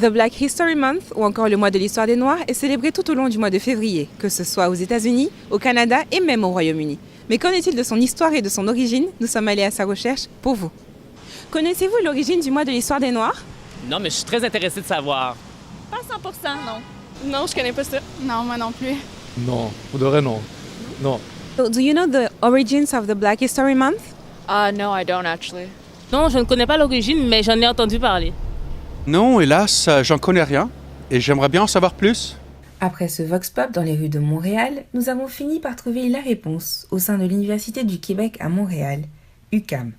The Black History Month, ou encore le mois de l'histoire des Noirs, est célébré tout au long du mois de février, que ce soit aux États-Unis, au Canada et même au Royaume-Uni. Mais qu'en est-il de son histoire et de son origine? Nous sommes allés à sa recherche pour vous. Connaissez-vous l'origine du mois de l'histoire des Noirs? Non, mais je suis très intéressé de savoir. Pas 100%, non. Non, je connais pas ça. Non, moi non plus. Non, pour de vrai, non. Non. So, do you know the origins of the Black History Month? No, I don't actually. Non, je ne connais pas l'origine, mais j'en ai entendu parler. Non, hélas, j'en connais rien et j'aimerais bien en savoir plus. Après ce Vox Pop dans les rues de Montréal, nous avons fini par trouver la réponse au sein de l'Université du Québec à Montréal, UQAM.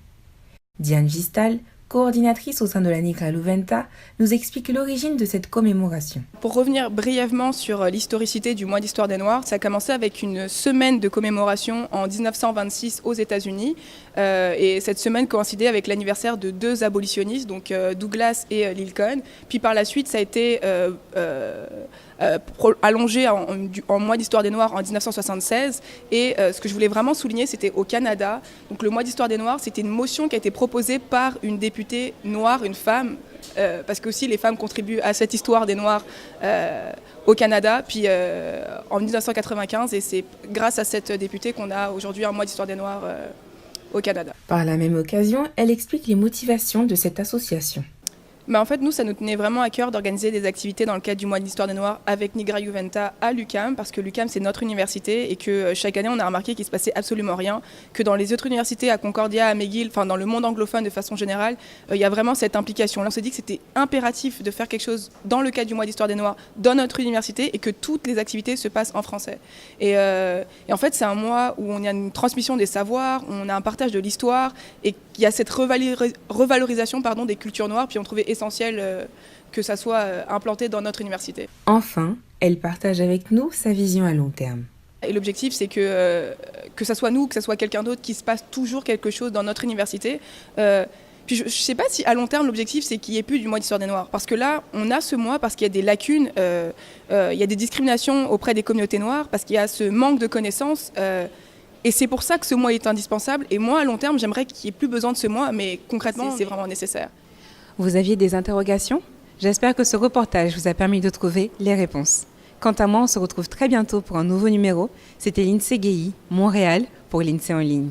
Diane Gistal, coordinatrice au sein de la Nigra Louventa, nous explique l'origine de cette commémoration. Pour revenir brièvement sur l'historicité du mois d'histoire des Noirs, ça a commencé avec une semaine de commémoration en 1926 aux États-Unis. Et cette semaine coïncidait avec l'anniversaire de deux abolitionnistes, donc Douglas et Lincoln. Puis par la suite, ça a été allongé en mois d'histoire des Noirs en 1976. Et ce que je voulais vraiment souligner, c'était au Canada. Donc le mois d'histoire des Noirs, c'était une motion qui a été proposée par une députée noire, une femme, parce que aussi les femmes contribuent à cette histoire des Noirs au Canada, puis en 1995, et c'est grâce à cette députée qu'on a aujourd'hui un mois d'histoire des Noirs au Canada. Par la même occasion, elle explique les motivations de cette association. Mais en fait, nous, ça nous tenait vraiment à cœur d'organiser des activités dans le cadre du mois de l'histoire des Noirs avec Nigra Juventa à l'UQAM, parce que l'UQAM, c'est notre université et que chaque année, on a remarqué qu'il ne se passait absolument rien, que dans les autres universités, à Concordia, à McGill, enfin dans le monde anglophone de façon générale, il y a vraiment cette implication. Là, on s'est dit que c'était impératif de faire quelque chose dans le cadre du mois d'histoire des Noirs dans notre université et que toutes les activités se passent en français. Et en fait, c'est un mois où on a une transmission des savoirs, on a un partage de l'histoire et il y a cette revalorisation des cultures noires, puis on trouvait essentiel que ça soit implanté dans notre université. Enfin, elle partage avec nous sa vision à long terme. Et l'objectif, c'est que ça soit nous, que ça soit quelqu'un d'autre, qu'il se passe toujours quelque chose dans notre université. Puis je ne sais pas si à long terme, l'objectif, c'est qu'il n'y ait plus du mois d'histoire des Noirs. Parce que là, on a ce mois parce qu'il y a des lacunes, il y a des discriminations auprès des communautés noires, parce qu'il y a ce manque de connaissances. Et c'est pour ça que ce mois est indispensable. Et moi, à long terme, j'aimerais qu'il n'y ait plus besoin de ce mois, mais concrètement, c'est vraiment nécessaire. Vous aviez des interrogations? J'espère que ce reportage vous a permis de trouver les réponses. Quant à moi, on se retrouve très bientôt pour un nouveau numéro. C'était l'INSEE GEI, Montréal, pour l'INSEE en ligne.